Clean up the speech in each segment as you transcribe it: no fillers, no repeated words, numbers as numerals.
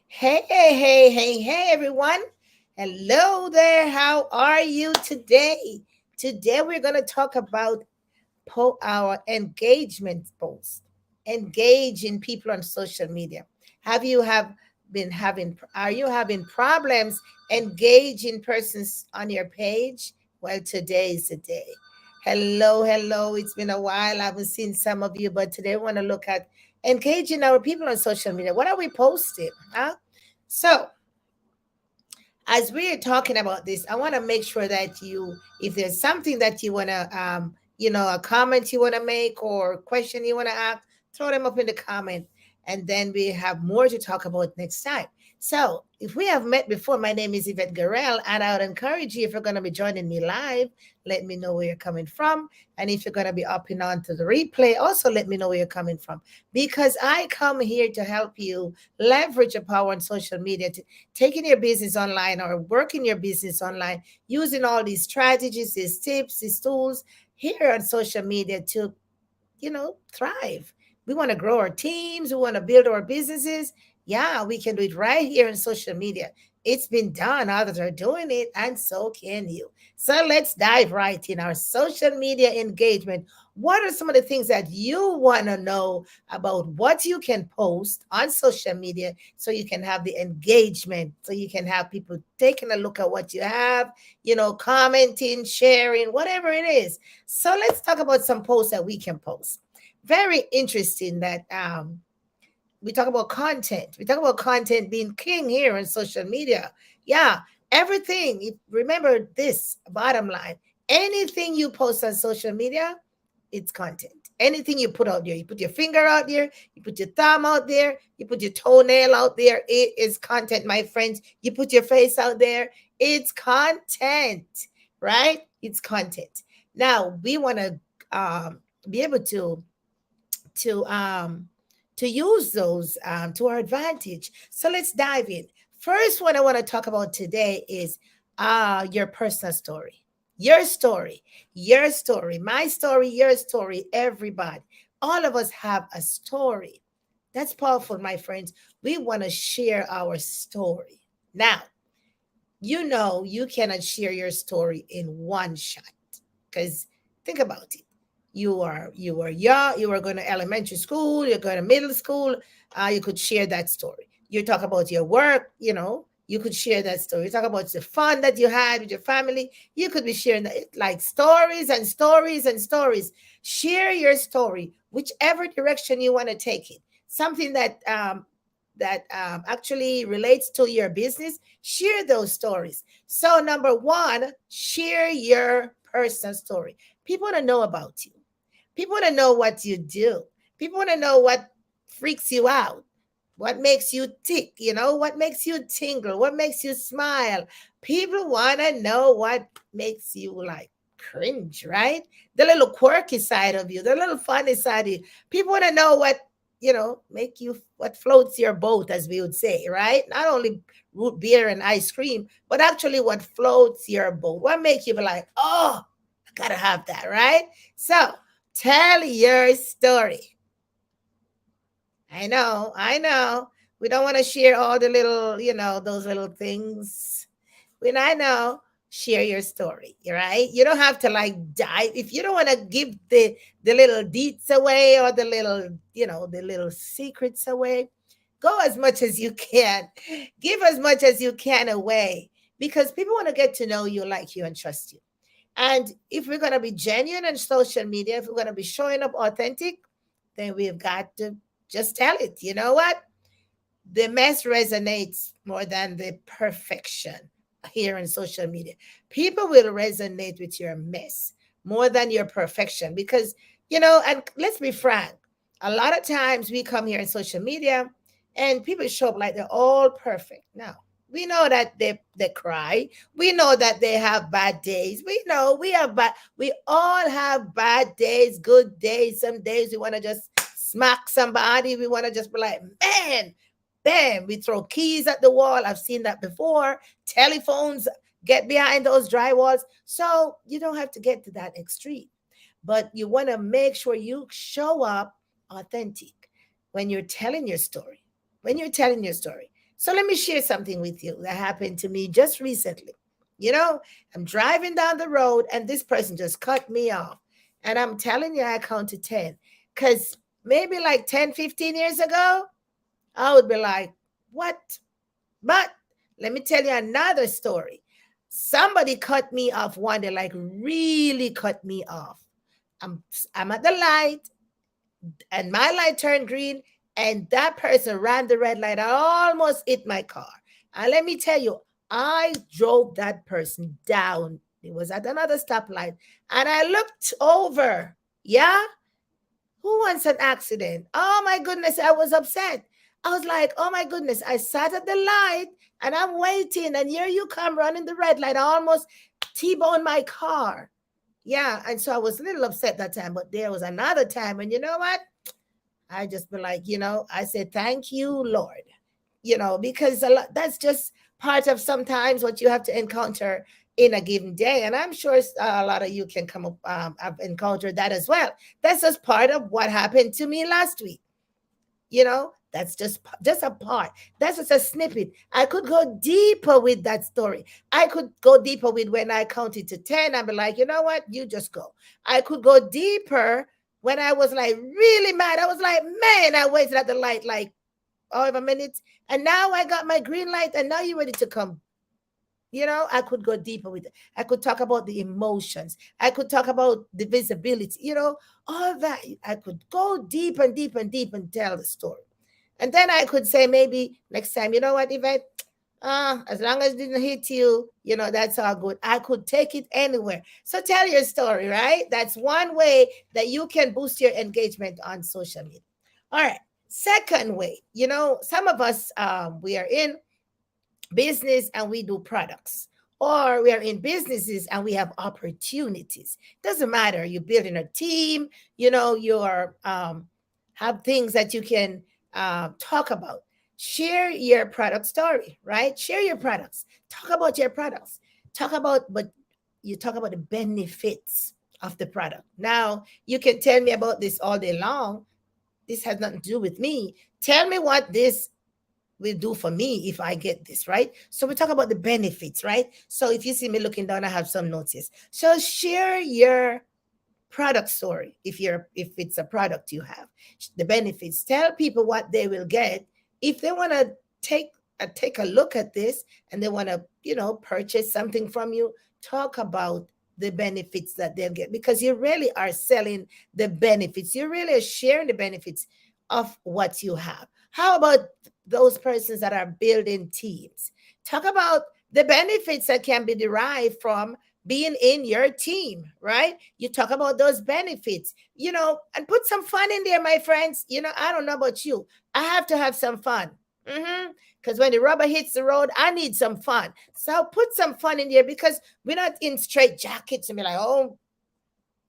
Hey, everyone. Hello there. How are you today? Today, we're going to talk about our engagement post. Engaging people on social media. Are you having problems engaging persons on your page? Well, today is the day. Hello. It's been a while. I haven't seen some of you, but today I want to look at engaging our people on social media. What are we posting? Huh? So, as we're talking about this, I want to make sure that if there's something that you want to, a comment you want to make or question you want to ask, throw them up in the comment. And then we have more to talk about next time. So, if we have met before, my name is Yvette Garel, and I would encourage you, if you're going to be joining me live, let me know where you're coming from. And if you're going to be upping on to the replay, also let me know where you're coming from. Because I come here to help you leverage your power on social media, taking your business online or working your business online, using all these strategies, these tips, these tools here on social media to, thrive. We want to grow our teams, we want to build our businesses. Yeah, we can do it right here on social media. It's been done, others are doing it, and so can you. So let's dive right in our social media engagement. What are some of the things that you want to know about what you can post on social media so you can have the engagement, so you can have people taking a look at what you have, commenting, sharing, whatever it is. So let's talk about some posts that we can post. Very interesting that we talk about content. We talk about content being king here on social media. Yeah, everything. Remember this bottom line. Anything you post on social media, it's content. Anything you put out there, you put your finger out there, you put your thumb out there, you put your toenail out there, it is content, my friends. You put your face out there, it's content, right? It's content. Now we want to be able to um to use those to our advantage. So let's dive in. First one I want to talk about today is your personal story. Your story, your story, my story, your story, everybody. All of us have a story. That's powerful, my friends. We want to share our story. Now, you cannot share your story in one shot because think about it. You were young, you were going to elementary school, you're going to middle school. You could share that story. You talk about your work, you could share that story. You talk about the fun that you had with your family, you could be sharing that, like stories and stories and stories. Share your story, whichever direction you want to take it. Something that actually relates to your business, share those stories. So, number one, share your personal story. People want to know about you. People want to know what you do. People want to know what freaks you out, what makes you tick, what makes you tingle, what makes you smile. People want to know what makes you like cringe, right? The little quirky side of you, the little funny side of you. People want to know what, make you, what floats your boat, as we would say, right? Not only root beer and ice cream, but actually what floats your boat. What makes you be like, oh, I gotta have that, right? So tell your story. I know. We don't want to share all the little, those little things. I know, share your story, right? You don't have to like dive. If you don't want to give the little deets away or the little secrets away, go as much as you can. Give as much as you can away because people want to get to know you, like you, and trust you. And if we're going to be genuine on social media, if we're going to be showing up authentic, then we've got to just tell it. You know what? The mess resonates more than the perfection here on social media. People will resonate with your mess more than your perfection because, and let's be frank, a lot of times we come here on social media and people show up like they're all perfect. Now, we know that they cry. We know that they have bad days. We know we all have bad days, good days. Some days we want to just smack somebody. We want to just be like, man, bam, we throw keys at the wall. I've seen that before. Telephones get behind those drywalls. So you don't have to get to that extreme. But you want to make sure you show up authentic when you're telling your story. When you're telling your story. So let me share something with you that happened to me just recently. You know, I'm driving down the road and this person just cut me off. And I'm telling you, I counted 10. Because maybe like 10, 15 years ago, I would be like, what? But let me tell you another story. Somebody cut me off one day, like really cut me off. I'm I'm at the light and my light turned green and that person ran the red light. I almost hit my car. And let me tell you, I drove that person down. It was at another stoplight. And I looked over. Yeah? Who wants an accident? Oh my goodness, I was upset. I was like, oh my goodness, I sat at the light and I'm waiting, and here you come running the red light. I almost T-boned my car. Yeah, and so I was a little upset that time, but there was another time, and you know what? I just be like, I said, thank you, Lord, because that's just part of sometimes what you have to encounter in a given day. And I'm sure a lot of you can come up, I've encountered that as well. That's just part of what happened to me last week. That's just a part. That's just a snippet. I could go deeper with that story. I could go deeper with when I counted to 10. I'd be like, you know what? You just go. I could go deeper when I was like really mad. I was like, man, I waited at the light like however minutes, and now I got my green light, and now you're ready to come. I could go deeper with it. I could talk about the emotions. I could talk about the visibility, all that. I could go deep and deep and deep and tell the story. And then I could say maybe next time, you know what, Yvette? As long as it didn't hit you, that's all good. I could take it anywhere. So tell your story, right? That's one way that you can boost your engagement on social media. All right. Second way, some of us, we are in business and we do products, or we are in businesses and we have opportunities. Doesn't matter. You're building a team, you're have things that you can talk about. Share your product story, right? Share your products. Talk about your products. But you talk about the benefits of the product. Now, you can tell me about this all day long. This has nothing to do with me. Tell me what this will do for me if I get this, right? So we talk about the benefits, right? So if you see me looking down, I have some notes. So share your product story if it's a product you have. The benefits. Tell people what they will get if they want to take a look at this and they want to, purchase something from you. Talk about the benefits that they'll get, because you really are selling the benefits. You really are sharing the benefits of what you have. How about those persons that are building teams? Talk about the benefits that can be derived from being in your team, right? You talk about those benefits, and put some fun in there, my friends. I don't know about you. I have to have some fun. Because when the rubber hits the road, I need some fun. So put some fun in there, because we're not in straight jackets and be like, oh,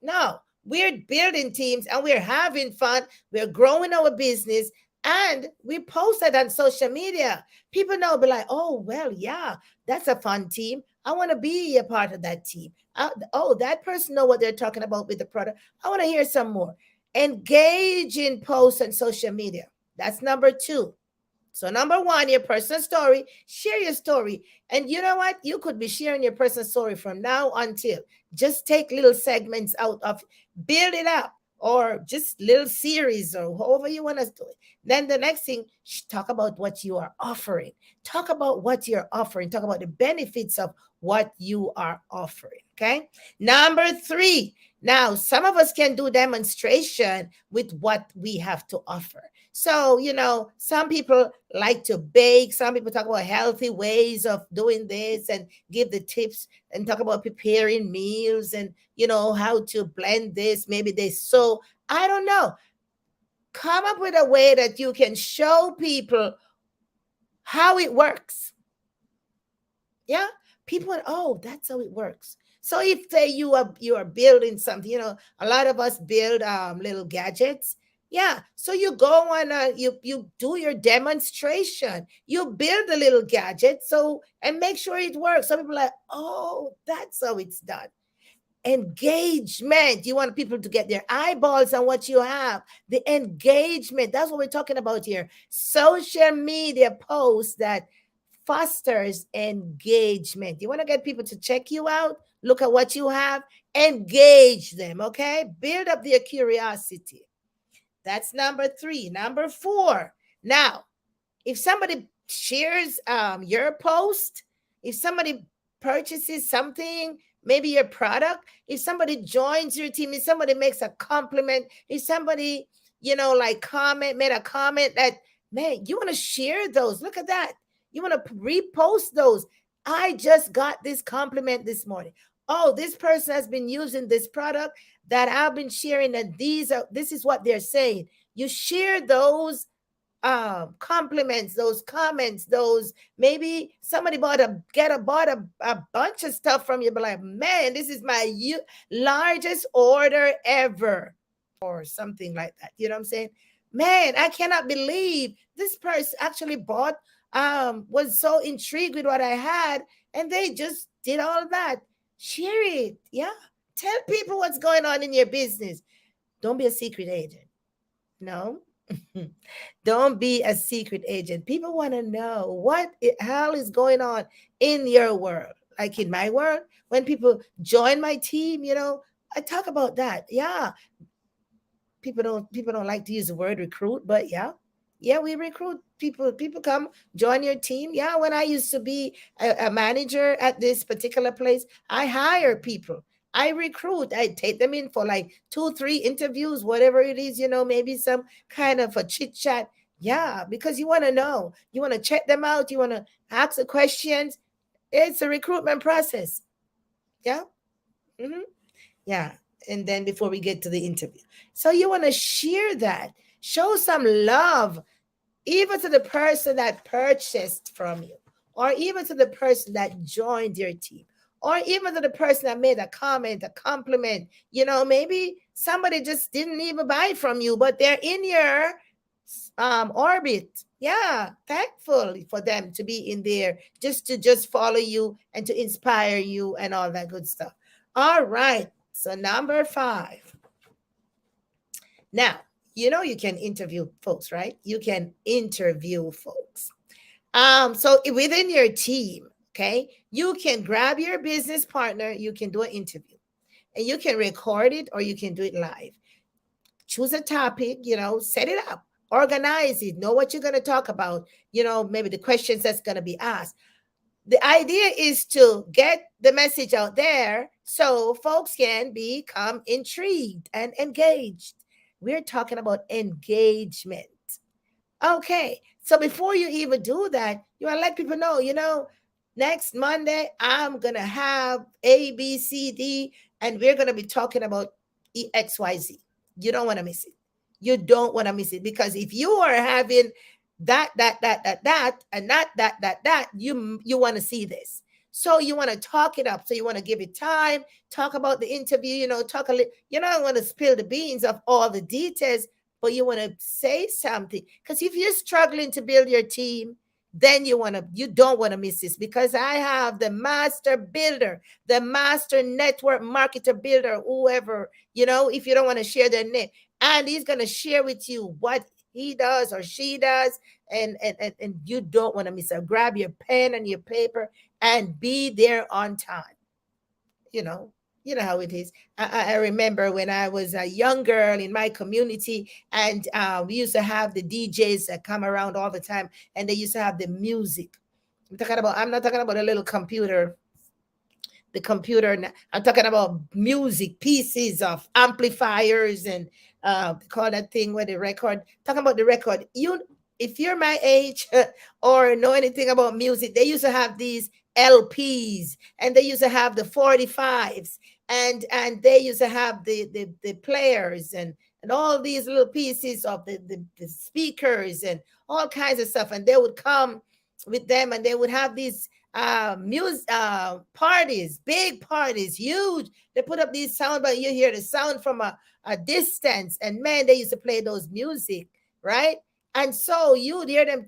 no, we're building teams and we're having fun. We're growing our business and we post it on social media. People know, be like, oh, well, yeah, that's a fun team. I want to be a part of that team. Oh, that person know what they're talking about with the product. I want to hear some more. Engage in posts on social media. That's number 2. So number 1, your personal story. Share your story. And you know what? You could be sharing your personal story from now until. Just take little segments out of, build it up, or just little series, or however you want to do it. Then the next thing, talk about what you are offering. Talk about what you're offering. Talk about the benefits of what you are offering. Okay. Number 3. Now, some of us can do demonstration with what we have to offer. So, some people like to bake. Some people talk about healthy ways of doing this and give the tips and talk about preparing meals and, how to blend this. Maybe they sew. I don't know. Come up with a way that you can show people how it works. Yeah. People, oh, that's how it works. So if say you are building something, a lot of us build little gadgets. Yeah. So you go on you do your demonstration. You build a little gadget and make sure it works. Some people are like, oh, that's how it's done. engagement. You want people to get their eyeballs on what you have. The engagement. That's what we're talking about here. Social media posts that fosters engagement. You want to get people to check you out, look at what you have, engage them, okay? Build up their curiosity. That's number 3. Number 4. Now, if somebody shares your post, if somebody purchases something, maybe your product, if somebody joins your team, if somebody makes a compliment, if somebody, like made a comment that, man, you want to share those. Look at that. You want to repost those. I just got this compliment this morning. Oh, this person has been using this product that I've been sharing, and this is what they're saying. You share those compliments, those comments, those, maybe somebody bought a bunch of stuff from you, but like, man, this is my largest order ever, or something like that. You know what I'm saying? Man, I cannot believe this person actually bought, was so intrigued with what I had, and they just did all of that. Share it. Yeah. Tell people what's going on in your business. Don't be a secret agent. No. Don't be a secret agent. People want to know what hell is going on in your world. Like in my world, when people join my team, I talk about that. Yeah. People don't like to use the word recruit, but yeah, we recruit people. People come join your team. Yeah, when I used to be a manager at this particular place, I hire people. I recruit. I take them in for like 2, 3 interviews, whatever it is, maybe some kind of a chit chat. Yeah, because you want to know, you want to check them out, you want to ask the questions. It's a recruitment process. Yeah. Mm-hmm. Yeah. And then before we get to the interview. So you want to share that, show some love, even to the person that purchased from you, or even to the person that joined your team, or even to the person that made a comment, a compliment. Maybe somebody just didn't even buy from you, but they're in your orbit. Yeah, thankful for them to be in there, just follow you and to inspire you and all that good stuff. All right. So number 5. Now, you can interview folks, right? You can interview folks. So within your team, okay, you can grab your business partner, you can do an interview, and you can record it or you can do it live. Choose a topic, set it up, organize it, know what you're going to talk about, maybe the questions that's going to be asked. The idea is to get the message out there so folks can become intrigued and engaged. We're talking about engagement. Okay. So before you even do that, you want to let people know, next Monday, I'm going to have A, B, C, D, and we're going to be talking about XYZ. You don't want to miss it. You don't want to miss it, because if you are having that, and not that, you want to see this. So you want to talk it up. So you want to give it time, talk about the interview, talk a little, you don't want to spill the beans of all the details, but you want to say something. Because if you're struggling to build your team, then you don't want to miss this, because I have the master builder, the master network marketer builder, whoever, if you don't want to share their name, and he's going to share with you what he does or she does, and you don't want to miss it. Grab your pen and your paper and be there on time. You know how it is. I remember when I was a young girl in my community, and we used to have the DJs that come around all the time, and they used to have the music. I'm not talking about a little computer. The computer. I'm talking about music, pieces of amplifiers, and call that thing where the record. Talking about the record. If you're my age or know anything about music, they used to have these LPs, and they used to have the 45s, and they used to have the players, and all these little pieces of the speakers and all kinds of stuff, and they would come with them, and they would have these music parties, big parties, huge. They put up these sound, but you hear the sound from a distance, and man, they used to play those music, right? And so you'd hear them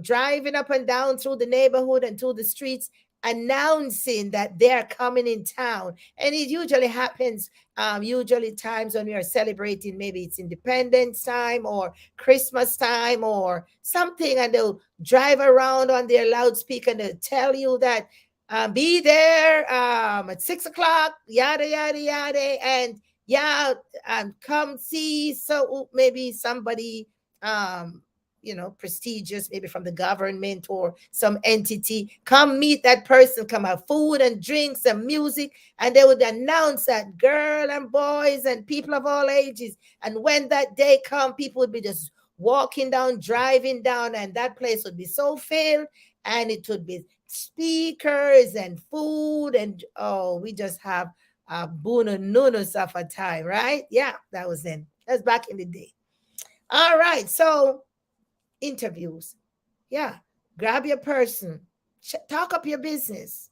driving up and down through the neighborhood and through the streets, announcing that they're coming in town. And it usually happens, usually times when we are celebrating, maybe it's Independence time or Christmas time or something, and they'll drive around on their loudspeaker and they'll tell you that be there at 6 o'clock, yada yada yada, and yeah, come see. So maybe somebody um prestigious, maybe from the government or some entity, come meet that person, come have food and drinks and music, and they would announce that, girl and boys and people of all ages. And when that day come, people would be just walking down, driving down, and that place would be so filled, and it would be speakers and food, and oh, we just have a boona noodles of a time, right? Yeah, that was then. That's back in the day. All right, so interviews. Yeah. Grab your person. Talk up your business.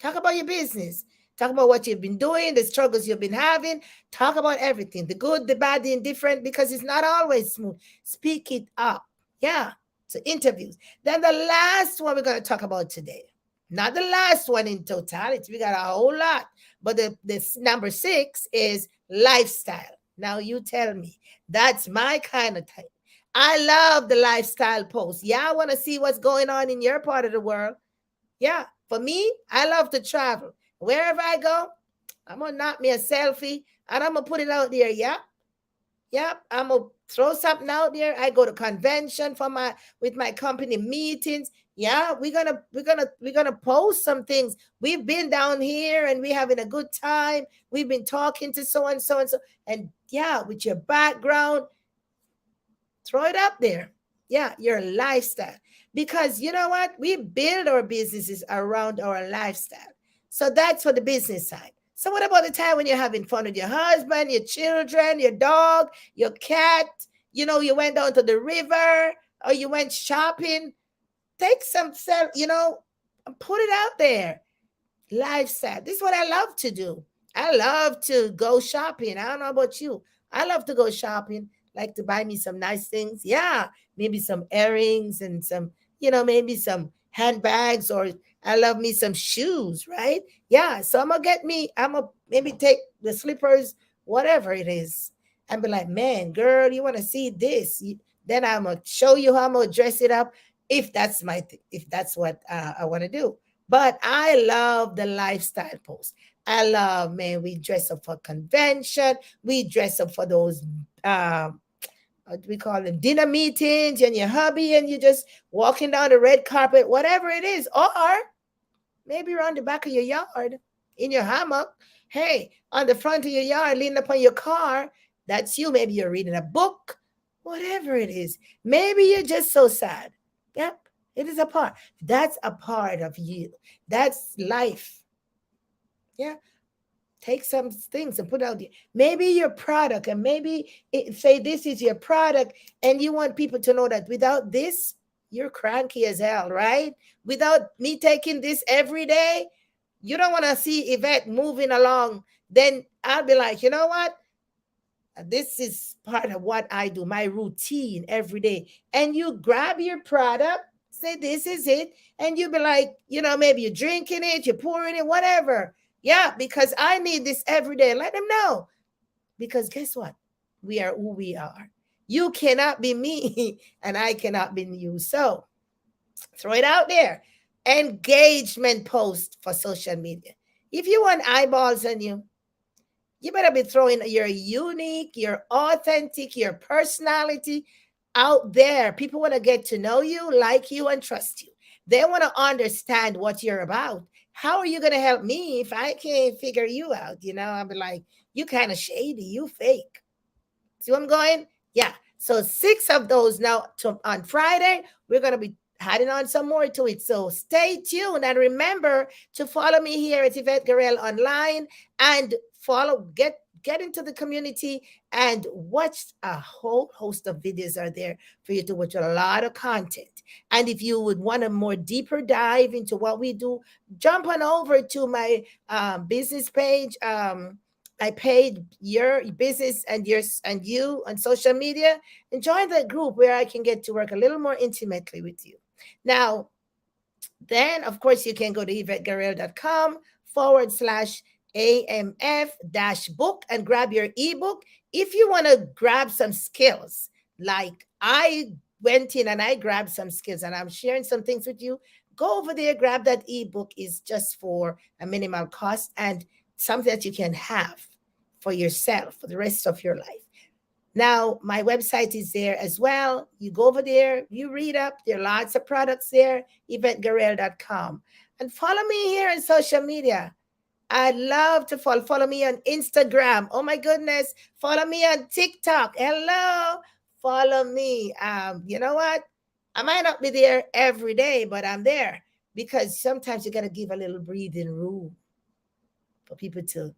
Talk about your business. Talk about what you've been doing, the struggles you've been having. Talk about everything, the good, the bad, the indifferent, because it's not always smooth. Speak it up. Yeah. So interviews. Then the last one we're going to talk about today. Not the last one in totality. We got a whole lot. But this number 6 is lifestyle. Now you tell me. That's my kind of type. I love the lifestyle post. Yeah, I want to see what's going on in your part of the world. Yeah, for me, I love to travel. Wherever I go, I'm gonna knock me a selfie and I'm gonna put it out there. Yep. I'm gonna throw something out there. I go to convention for my with my company meetings. Yeah, we're gonna post some things. We've been down here and we're having a good time. We've been talking to so and so and so. And yeah, with your background, throw it up there. Yeah, your lifestyle. Because you know what? We build our businesses around our lifestyle. So that's for the business side. So what about the time when you're having fun with your husband, your children, your dog, your cat? You went down to the river or you went shopping. Take some self, put it out there. Lifestyle. This is what I love to do. I love to go shopping. I don't know about you. I love to go shopping, like to buy me some nice things. Yeah, maybe some earrings and some, maybe some handbags, or I love me some shoes, right? Yeah, so I'm gonna maybe take the slippers, whatever it is, and be like, man, girl, you want to see this? Then I'm gonna show you how I'm gonna dress it up if that's if that's what I want to do. But I love the lifestyle post. I love, man, we dress up for convention. We dress up for those, what do we call them, dinner meetings, and your hubby, and you just walking down the red carpet, whatever it is. Or maybe around the back of your yard in your hammock. Hey, on the front of your yard, leaning upon your car. That's you. Maybe you're reading a book, whatever it is. Maybe you're just so sad. Yep, it is a part. That's a part of you. That's life. Yeah. Take some things and put out there. Maybe your product, and maybe say this is your product, and you want people to know that without this, you're cranky as hell, right? Without me taking this every day, you don't want to see Yvette moving along. Then I'll be like, you know what? This is part of what I do, my routine every day. And you grab your product, say, this is it. And you be like, maybe you're drinking it, you're pouring it, whatever. Yeah, because I need this every day. Let them know. Because guess what? We are who we are. You cannot be me, and I cannot be you. So throw it out there. Engagement post for social media. If you want eyeballs on you, you better be throwing your unique, your authentic, your personality out there. People want to get to know you, like you, and trust you. They want to understand what you're about. How are you going to help me if I can't figure you out? I'll be like, you kind of shady, you fake. See where I'm going? Yeah. So 6 of those now on Friday. We're going to be adding on some more to it. So stay tuned and remember to follow me here at Yvette Garel online and get into the community and watch. A whole host of videos are there for you to watch, a lot of content. And if you would want a more deeper dive into what we do, jump on over to my business page. I paid your business and yours and you on social media, and join the group where I can get to work a little more intimately with you. Now, Then, of course, you can go to yvetteguerrero.com/AMF-book and grab your ebook. If you want to grab some skills, like I went in and I grabbed some skills and I'm sharing some things with you, go over there, grab that ebook. Is just for a minimal cost and something that you can have for yourself for the rest of your life. Now, my website is there as well. You go over there, you read up. There are lots of products there, yvetteguerrero.com. And follow me here on social media. I'd love to follow me on Instagram. Oh my goodness. Follow me on TikTok. Hello. Follow me. You know what? I might not be there every day, but I'm there because sometimes you got to give a little breathing room for people to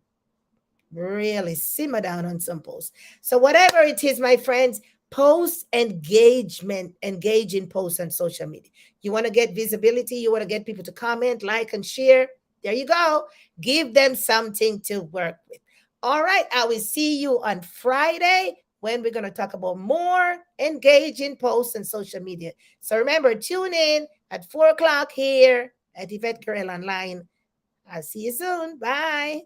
really simmer down on some posts. So whatever it is, my friends, post engagement, engage in posts on social media. You want to get visibility, you want to get people to comment, like, and share. There you go. Give them something to work with. All right, I will see you on Friday when we're going to talk about more engaging posts and social media. So remember, tune in at 4 o'clock here at Yvette Guerrero Online. I'll see you soon. Bye.